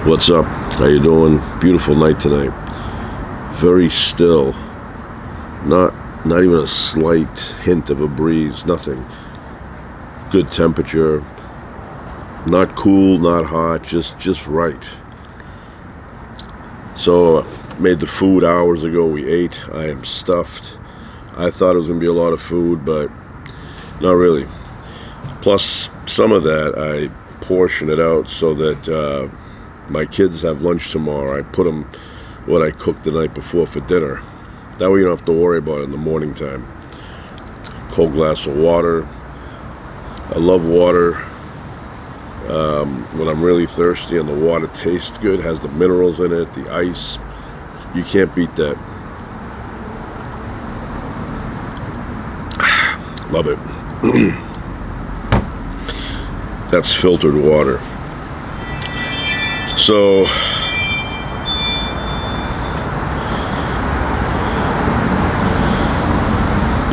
What's up? How you doing? Beautiful night tonight. Very still. Not even a slight hint of a breeze. Nothing. Good temperature. Not cool, not hot. Just right. So made the food hours ago. We ate. I am stuffed. I thought it was gonna be a lot of food, but not really. Plus, some of that I portion it out so that my kids have lunch tomorrow. I put them what I cooked the night before for dinner. That way you don't have to worry about it in the morning time. Cold glass of water. I love water when I'm really thirsty and the water tastes good, has the minerals in it, the ice. You can't beat that. Love it. That's filtered water. So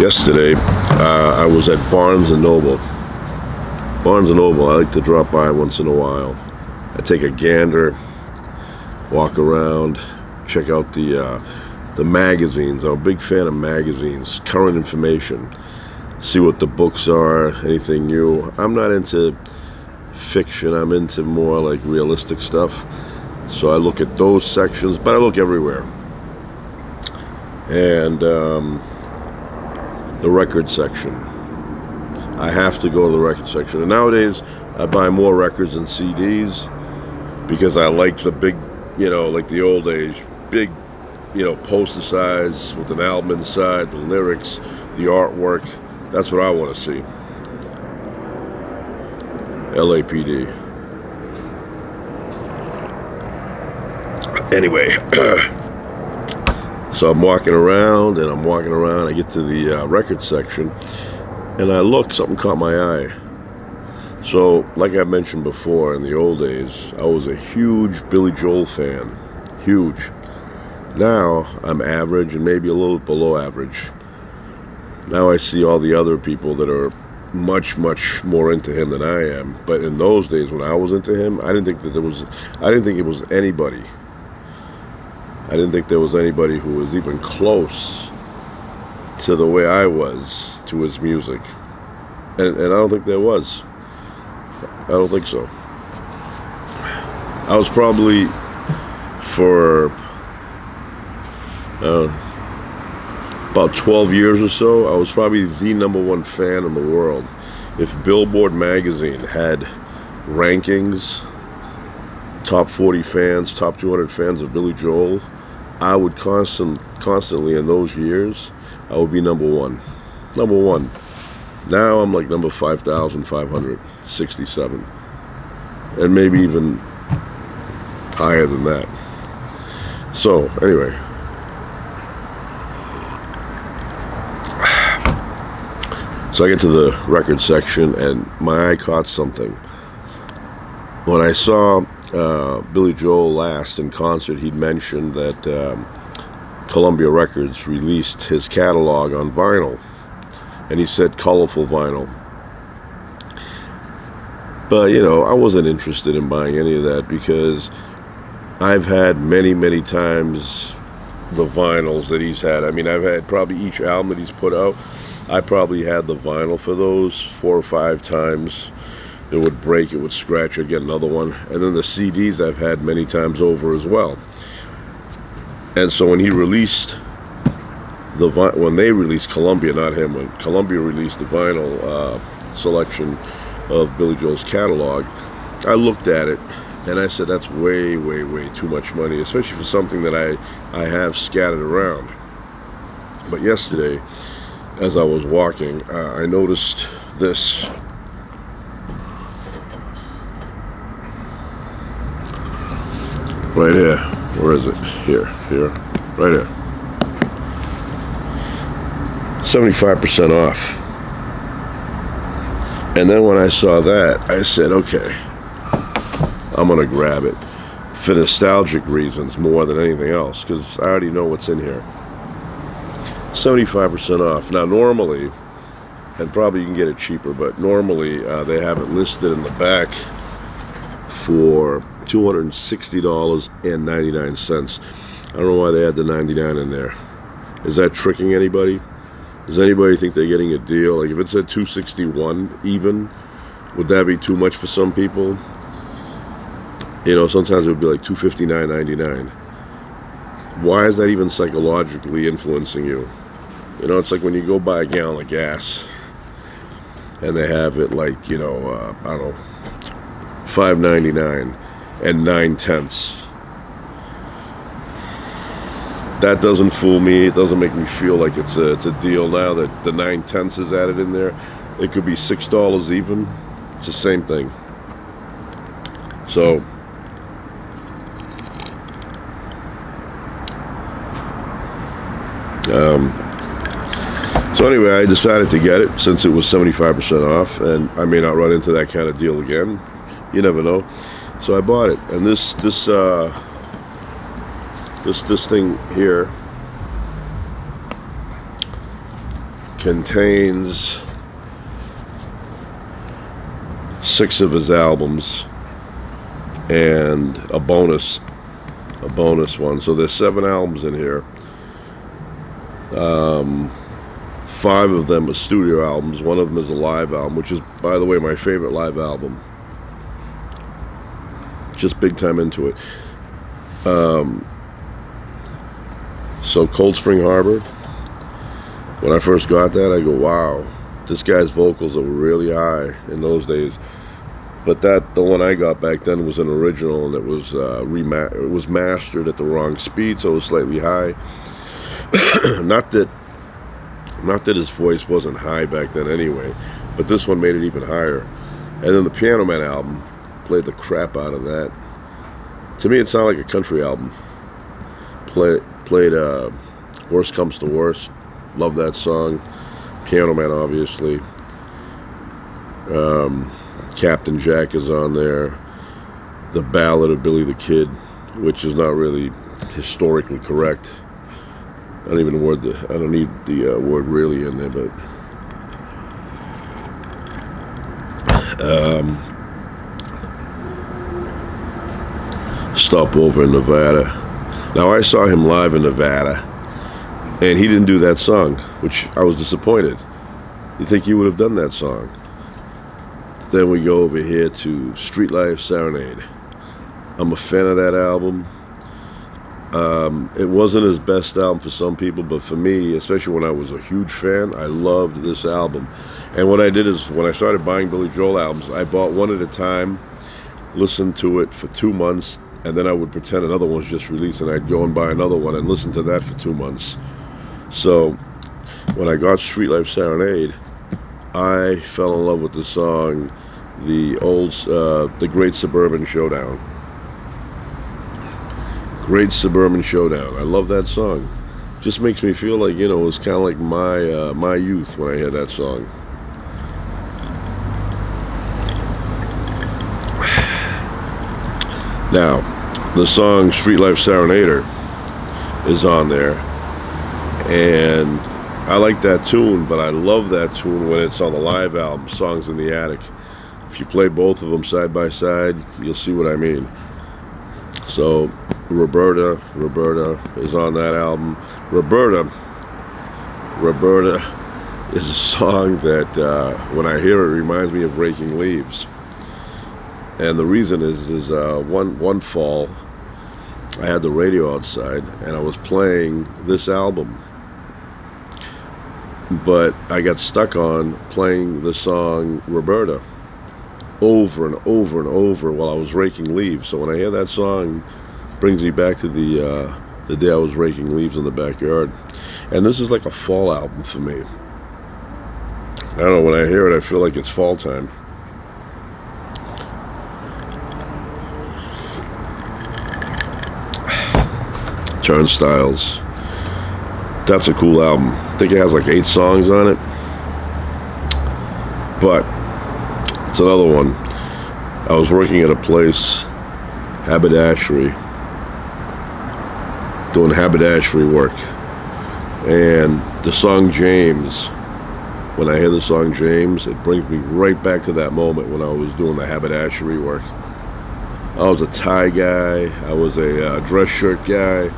yesterday I was at Barnes & Noble. Barnes & Noble, I like to drop by once in a while. I take a gander, walk around, check out the magazines. I'm a big fan of magazines, current information, see what the books are, anything new. I'm not into fiction, I'm into more like realistic stuff. So I look at those sections, but I look everywhere. And the record section. I have to go to the record section. And nowadays, I buy more records and CDs because I like the big, like the old days, big, poster size with an album inside, the lyrics, the artwork. That's what I want to see. LAPD. Anyway, so I'm walking around. I get to the record section, and I look, something caught my eye. So, like I mentioned before, in the old days, I was a huge Billy Joel fan. Huge. Now, I'm average and maybe a little below average. Now I see all the other people that are much more into him than I am. But in those days when I was into him, I didn't think it was anybody. I didn't think there was anybody who was even close to the way I was to his music. And I don't think there was. I don't think so. I was probably for about 12 years or so, I was probably the #1 fan in the world. If Billboard magazine had rankings, top 40 fans, top 200 fans of Billy Joel, I would constantly in those years, I would be #1. #1. Now I'm like number 5,567. And maybe even higher than that. So, anyway. So I get to the record section and my eye caught something. When I saw Billy Joel last in concert, he'd mentioned that Columbia Records released his catalog on vinyl. And he said colorful vinyl. But, I wasn't interested in buying any of that because I've had many times the vinyls that he's had. I mean, I've had probably each album that he's put out, I probably had the vinyl for those 4 or 5 times. It would break, it would scratch, I'd get another one. And then the CDs I've had many times over as well. And so when he released when they released Columbia, not him, when Columbia released the vinyl selection of Billy Joel's catalog, I looked at it and I said, that's way too much money, especially for something that I have scattered around. But yesterday, as I was walking, I noticed this. Right here. Where is it? Here. Right here. 75% off. And then when I saw that, I said, okay, I'm going to grab it. For nostalgic reasons more than anything else, because I already know what's in here. 75% off. Now normally, and probably you can get it cheaper, but normally they have it listed in the back for $260.99. I don't know why they had the 99 in there. Is that tricking anybody? Does anybody think they're getting a deal? Like if it said 261 even, would that be too much for some people? You know, sometimes it would be like 259.99. Why is that even psychologically influencing you? You know, it's like when you go buy a gallon of gas and they have it like, you know, I don't know, $5.99 and 9/10. That doesn't fool me. It doesn't make me feel like it's a deal now that the 9/10 is added in there. It could be $6 even. It's the same thing. So anyway, I decided to get it since it was 75% off, and I may not run into that kind of deal again. You never know. So I bought it, and this thing here contains 6 of his albums and a bonus one. So there's 7 albums in here. 5 of them are studio albums. One of them is a live album, which is, by the way, my favorite live album. Just big time into it. So Cold Spring Harbor, when I first got that, I go, wow, this guy's vocals are really high in those days. But the one I got back then was an original, and it was mastered at the wrong speed, so it was slightly high. Not that his voice wasn't high back then anyway, but this one made it even higher. And then the Piano Man album played the crap out of that. To me, it sounded like a country album. Played Worst Comes to Worst. Love that song. Piano Man, obviously. Captain Jack is on there. The Ballad of Billy the Kid, which is not really historically correct. I don't need the word really in there, but Stop Over in Nevada. Now I saw him live in Nevada, and he didn't do that song, which I was disappointed. You think he would have done that song? Then we go over here to Street Life Serenade. I'm a fan of that album. It wasn't his best album for some people, but for me, especially when I was a huge fan, I loved this album. And what I did is, when I started buying Billy Joel albums, I bought one at a time, listened to it for 2 months, and then I would pretend another one was just released, and I'd go and buy another one and listen to that for 2 months. So when I got Street Life Serenade, I fell in love with the song, the Great Suburban Showdown. Great Suburban Showdown. I love that song. Just makes me feel like, you know, it was kind of like my youth when I hear that song. Now, the song Street Life Serenader is on there, and I like that tune, but I love that tune when it's on the live album, Songs in the Attic. If you play both of them side by side, you'll see what I mean. So Roberta is on that album. Roberta is a song that when I hear it, reminds me of Raking Leaves. And the reason is one fall I had the radio outside and I was playing this album, but I got stuck on playing the song Roberta over and over and over while I was raking leaves. So when I hear that song, it brings me back to the day I was raking leaves in the backyard. And this is like a fall album for me. I don't know, when I hear it, I feel like it's fall time. Turnstiles. That's a cool album. I think it has like 8 songs on it. But it's another one. I was working at a place, haberdashery, doing haberdashery work. And the song James, when I hear the song James, it brings me right back to that moment when I was doing the haberdashery work. I was a tie guy. I was a dress shirt guy,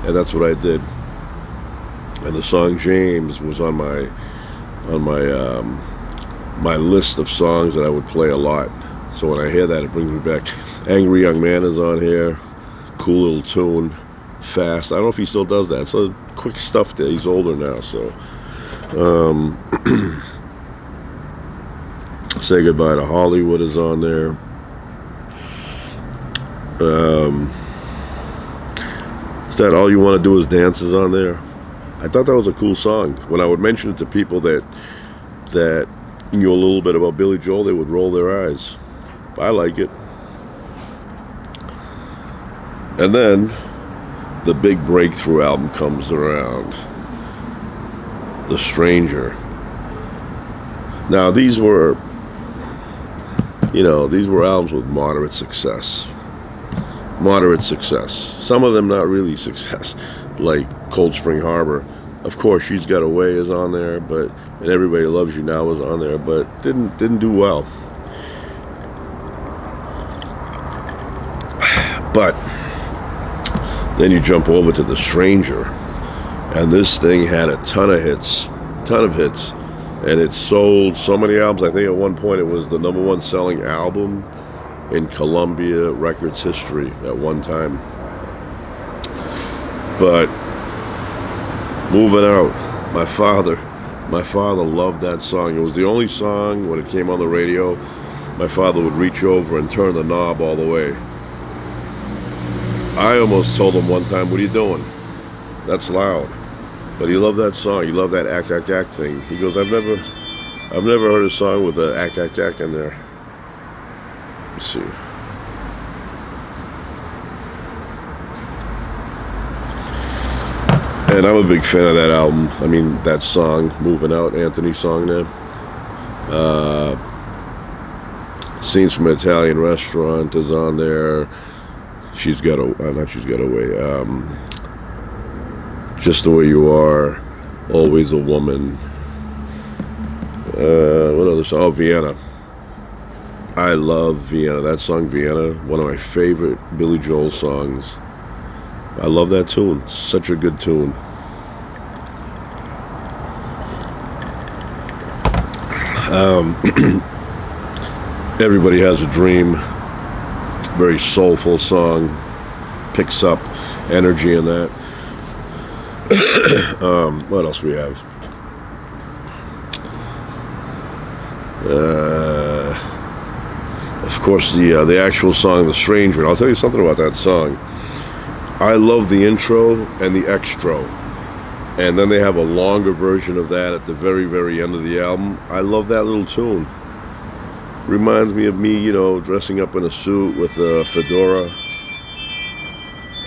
and that's what I did. And the song James was on my list of songs that I would play a lot. So when I hear that, it brings me back. Angry Young Man is on here. Cool little tune. Fast. I don't know if he still does that. It's quick stuff there. He's older now, so. Say Goodbye to Hollywood is on there. Is that All You Want to Do Is Dance is on there? I thought that was a cool song. When I would mention it to people that knew a little bit about Billy Joel, they would roll their eyes. I like it. And then the big breakthrough album comes around, The Stranger. Now these were albums with moderate success. Some of them not really success, like Cold Spring Harbor. Of course, She's Got Away is on there, and Everybody Loves You Now is on there, but didn't do well. But then you jump over to The Stranger, and this thing had a ton of hits, and it sold so many albums. I think at one point it was the #1 selling album in Columbia Records history at one time. But Moving Out, my father loved that song. It was the only song when it came on the radio, my father would reach over and turn the knob all the way. I almost told him one time, "What are you doing? That's loud." But he loved that song. He loved that ack ack ack thing. He goes, I've never heard a song with the ack ack ack in there. Let's see. And I'm a big fan of that album. I mean, that song, Moving Out, Anthony's song there. Scenes from an Italian Restaurant is on there. Not She's Got Away. Just the Way You Are, Always a Woman. What other song? Oh, Vienna. I love Vienna. That song, Vienna, one of my favorite Billy Joel songs. I love that tune. Such a good tune. Everybody Has a Dream. Very soulful song. Picks up energy in that. What else we have? Of course, the actual song, The Stranger. I'll tell you something about that song. I love the intro and the extro, and then they have a longer version of that at the very, very end of the album. I love that little tune. Reminds me of me, dressing up in a suit with a fedora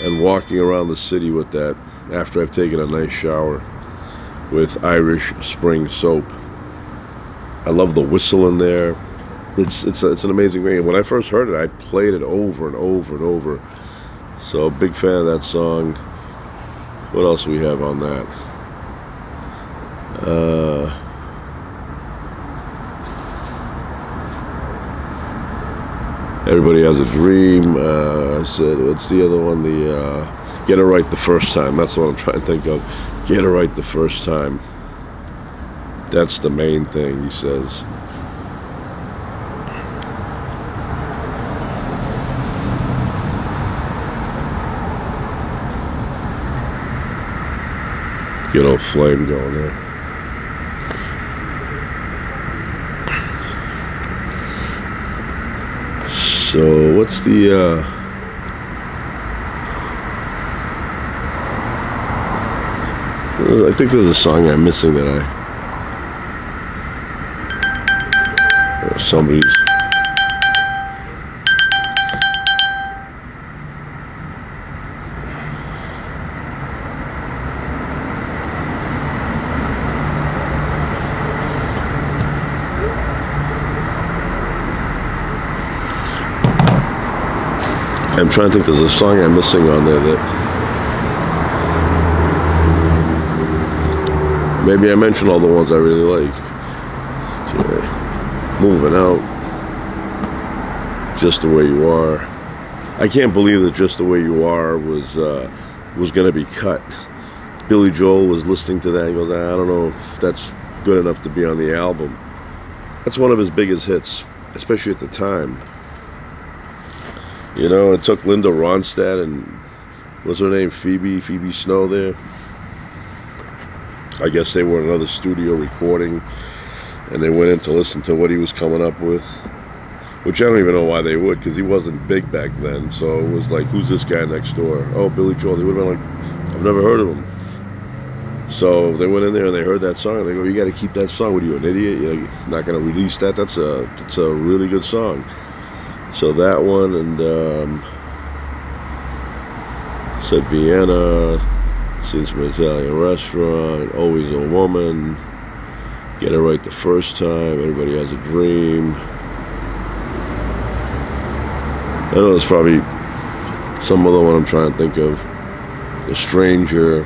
and walking around the city with that after I've taken a nice shower with Irish Spring soap. I love the whistle in there. It's an amazing thing. And when I first heard it, I played it over and over and over. So big fan of that song. What else do we have on that? Everybody Has a Dream. I said, what's the other one? The Get It Right the First Time. That's what I'm trying to think of. Get It Right the First Time. That's the main thing, he says. Good old flame going there. So what's the I think there's a song I'm missing that somebody's. I'm trying to think, there's a song I'm missing on there that maybe I mentioned all the ones I really like. Moving Out, Just the Way You Are, I can't believe that Just the Way You Are was going to be cut. Billy Joel was listening to that and goes, I don't know if that's good enough to be on the album. That's one of his biggest hits, especially at the time. You know, it took Linda Ronstadt and, what's her name, Phoebe Snow there. I guess they were in another studio recording, and they went in to listen to what he was coming up with, which I don't even know why they would, because he wasn't big back then. So it was like, who's this guy next door? Oh, Billy Joel. They would have been like, I've never heard of him. So they went in there and they heard that song, and they go, you got to keep that song. What are you, an idiot? You're not going to release that? That's a really good song. So that one, and said Vienna, seen some Italian restaurant, Always a Woman, Get It Right the First Time, Everybody Has a Dream. I know there's probably some other one I'm trying to think of. The Stranger.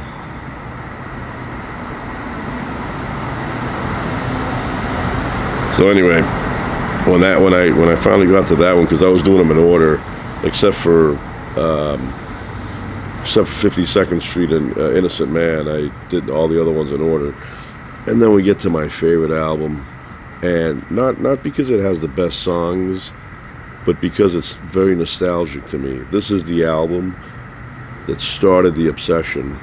So anyway, when I finally got to that one, because I was doing them in order, except for 52nd Street and Innocent Man, I did all the other ones in order. And then we get to my favorite album, and not because it has the best songs, but because it's very nostalgic to me. This is the album that started the obsession,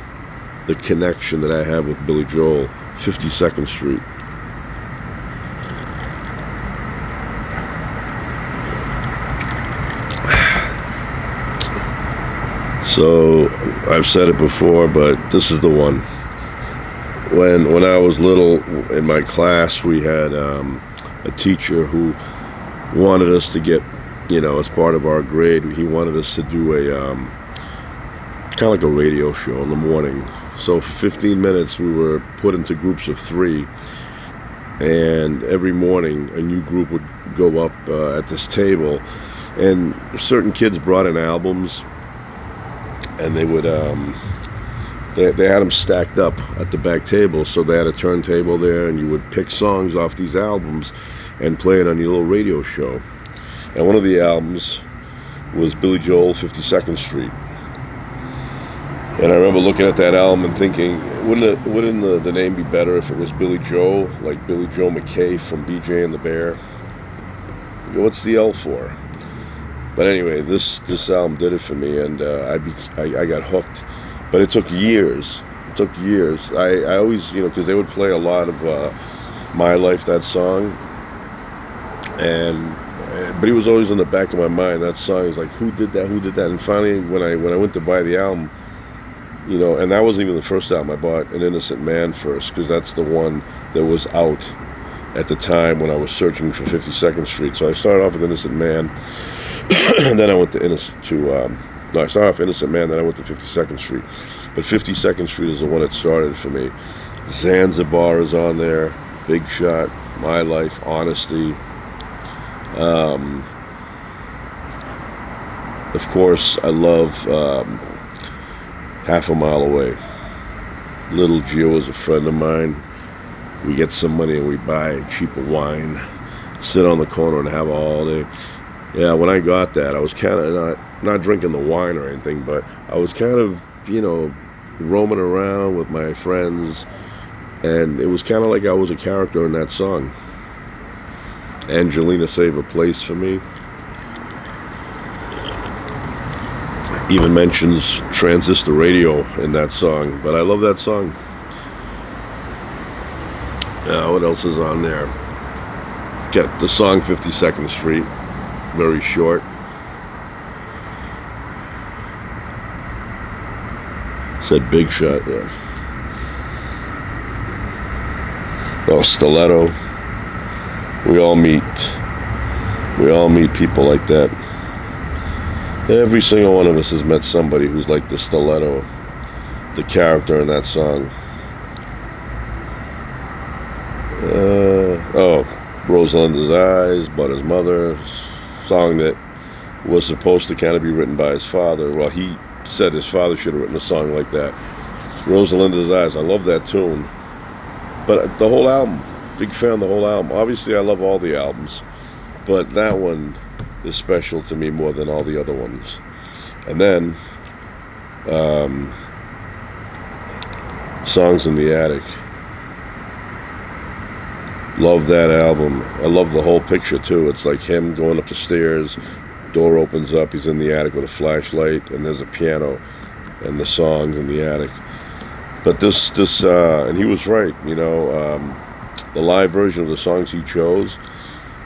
the connection that I have with Billy Joel, 52nd Street. So I've said it before, but this is the one. When I was little, in my class, we had a teacher who wanted us to get, as part of our grade, he wanted us to do a kind of like a radio show in the morning. So for 15 minutes, we were put into groups of 3, and every morning a new group would go up at this table, and certain kids brought in albums, and they would they had them stacked up at the back table. So they had a turntable there, and you would pick songs off these albums and play it on your little radio show. And one of the albums was Billy Joel, 52nd Street. And I remember looking at that album and thinking, wouldn't the name be better if it was Billy Joe, like Billy Joe McKay from BJ and the Bear? What's the L for? But anyway, this album did it for me, and I got hooked. But it took years. I always, because they would play a lot of My Life, that song, but it was always in the back of my mind. That song is like, who did that? And finally, when I went to buy the album, and that wasn't even the first album. I bought An Innocent Man first, because that's the one that was out at the time when I was searching for 52nd Street. So I started off with Innocent Man, and then I went to I started off Innocent Man, then I went to 52nd Street. But 52nd Street is the one that started for me. Zanzibar is on there, Big Shot, My Life, Honesty. Of course, I love Half a Mile Away. Little Gio is a friend of mine. We get some money and we buy a cheap of wine, sit on the corner and have a holiday. Yeah, when I got that, I was kind of not drinking the wine or anything, but I was kind of, roaming around with my friends, and it was kind of like I was a character in that song. Angelina Save a Place for me. Even mentions transistor radio in that song, but I love that song. What else is on there? Got the song 52nd Street, very short. Said Big Shot there. Oh, Stiletto. We all meet people like that. Every single one of us has met somebody who's like the Stiletto, the character in that song. Rosalinda's Eyes, But His Mother, song that was supposed to kind of be written by his father. Well, he said his father should have written a song like that. Rosalinda's Eyes, I love that tune. But the whole album, big fan of the whole album. Obviously, I love all the albums, but that one is special to me more than all the other ones. And then Songs in the Attic. Love that album. I love the whole picture too. It's like him going up the stairs, door opens up, he's in the attic with a flashlight, and there's a piano and the songs in the attic. But and he was right, the live version of the songs he chose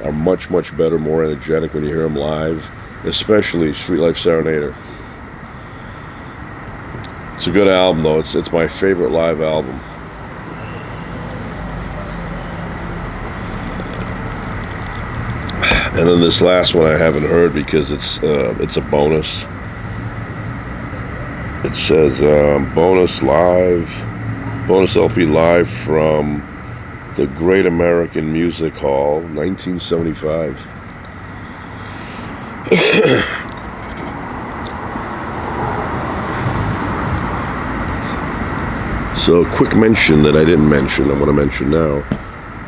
are much, much better, more energetic when you hear him live, especially Street Life Serenader. It's a good album though. It's my favorite live album. And then this last one I haven't heard because it's a bonus. It says bonus LP live from the Great American Music Hall, 1975. So, quick mention that I didn't mention, I'm going to mention now.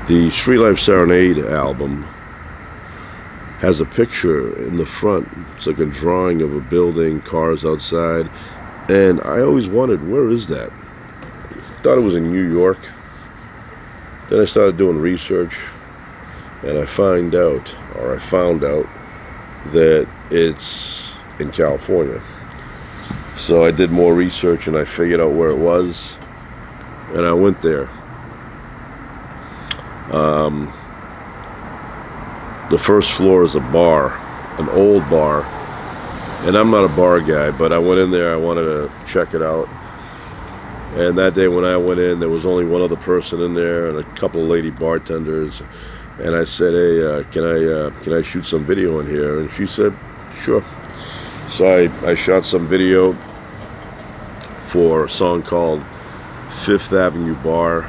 The Street Life Serenade album has a picture in the front. It's like a drawing of a building, cars outside, and I always wondered, where is that? Thought it was in New York. Then I started doing research, and I found out that it's in California. So I did more research and I figured out where it was, and I went there. The first floor is a bar, an old bar, and I'm not a bar guy, but I went in there, I wanted to check it out. And that day when I went in, there was only one other person in there and a couple of lady bartenders. And I said, hey, can I shoot some video in here? And she said, sure. So I shot some video for a song called Fifth Avenue Bar,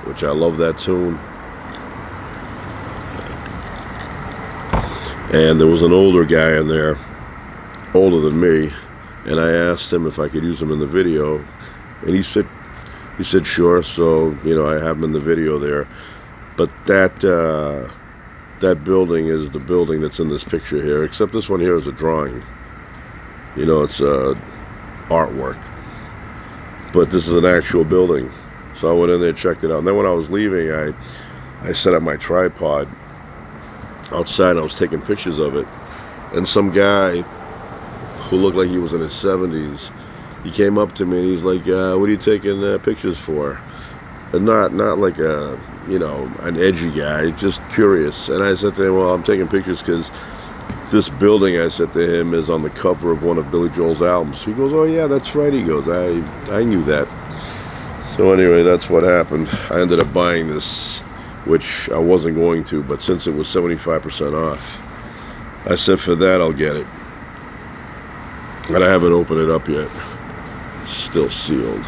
which I love that tune. And there was an older guy in there, older than me, and I asked him if I could use him in the video, and he said sure. So I have him in the video there. But that building is the building that's in this picture here, except this one here is a drawing. It's artwork, but this is an actual building. So I went in there, checked it out, and then when I was leaving, I set up my tripod outside and I was taking pictures of it, and some guy who looked like he was in his 70s, he came up to me and he's like, what are you taking pictures for? And not like an edgy guy, just curious. And I said to him, well, I'm taking pictures because this building, I said to him, is on the cover of one of Billy Joel's albums. He goes, oh yeah, that's right. He goes, I knew that. So anyway, that's what happened. I ended up buying this, which I wasn't going to, but since it was 75% off, I said for that I'll get it. And I haven't opened it up yet. Still sealed.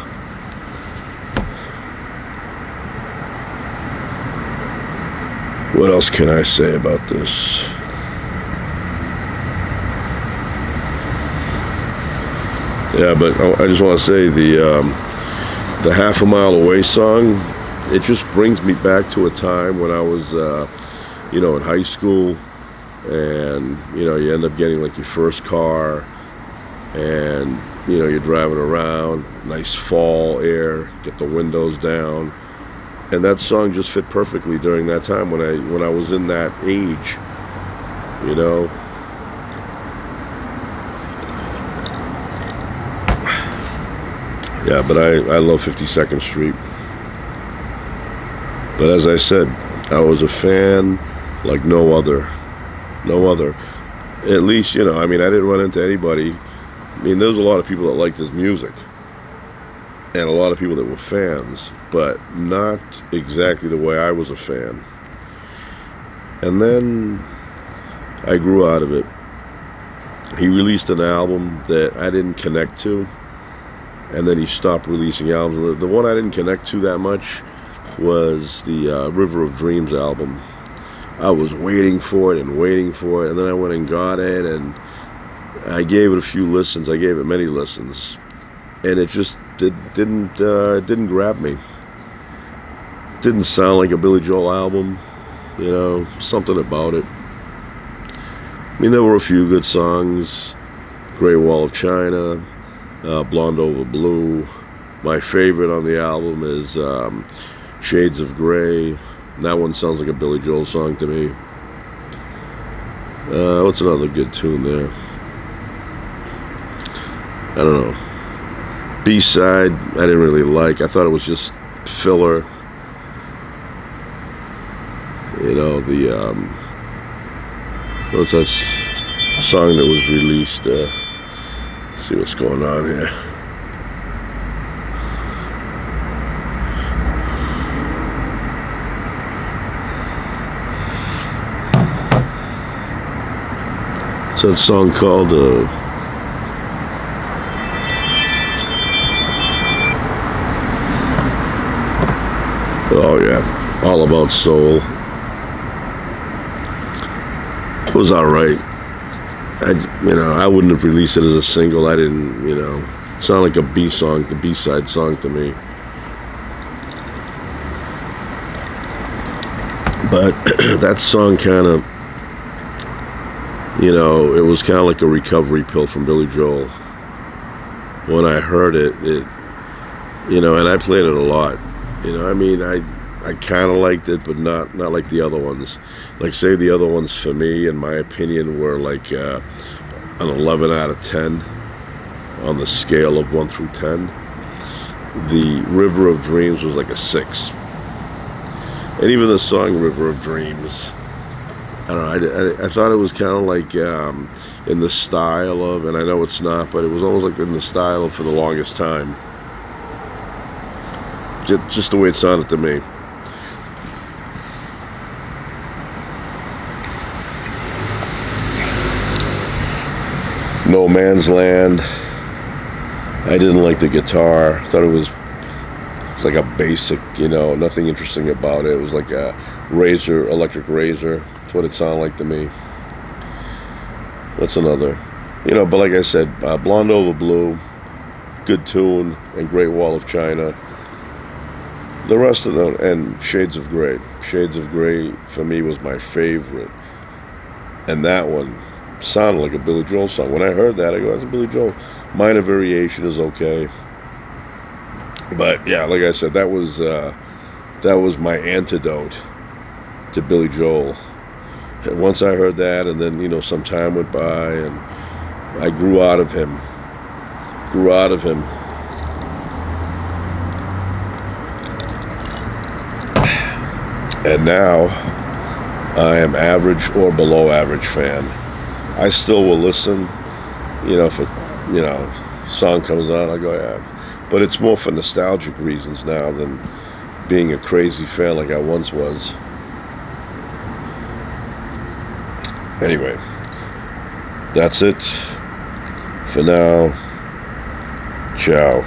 What else can I say about this? Yeah, but I just want to say the Half a Mile Away song, it just brings me back to a time when I was, in high school, and, you end up getting like your first car, and, you're driving around, nice fall air, get the windows down, and that song just fit perfectly during that time when I was in that age, Yeah, but I love 52nd Street. But as I said, I was a fan like no other. At least, I didn't run into anybody. There's a lot of people that liked his music, and a lot of people that were fans, but not exactly the way I was a fan. And then I grew out of it. He released an album that I didn't connect to, and then he stopped releasing albums. The one I didn't connect to that much was the River of Dreams album. I was waiting for it, and then I went and got it, and I gave it a few listens. I gave it many listens, and it just didn't grab me. Didn't sound like a Billy Joel album, something about it. There were a few good songs. Great Wall of China, Blonde Over Blue. My favorite on the album is Shades of Grey. That one sounds like a Billy Joel song to me. What's another good tune there? I don't know. B-side, I didn't really like. I thought it was just filler. You know, the what's that song that was released? See what's going on here. It's that song called oh yeah, All About Soul. It was all right. I wouldn't have released it as a single. I didn't, sound like a B song, the B-side song to me. But that song kind of, it was kind of like a recovery pill from Billy Joel. When I heard it, and I played it a lot. I kind of liked it, but not like the other ones. Like, say, the other ones for me, in my opinion, were like an 11 out of 10 on the scale of 1 through 10. The River of Dreams was like a 6. And even the song River of Dreams, I don't know, I thought it was kind of like in the style of, and I know it's not, but it was almost like in the style of For the Longest Time. Just the way it sounded to me. No Man's Land, I didn't like the guitar. I thought it was like a basic, nothing interesting about it. It was like a electric razor. That's what it sounded like to me. That's another, but like I said, Blonde Over Blue, good tune, and Great Wall of China. The rest of them, and Shades of Grey. Shades of Grey, for me, was my favorite. And that one sounded like a Billy Joel song. When I heard that, I go, that's a Billy Joel. Minor Variation is okay. But, yeah, like I said, that was my antidote to Billy Joel. And once I heard that, and then, some time went by, and I grew out of him. And now I am average or below average fan. I still will listen, if a song comes on, I go, yeah. But it's more for nostalgic reasons now than being a crazy fan like I once was. Anyway, that's it for now. Ciao.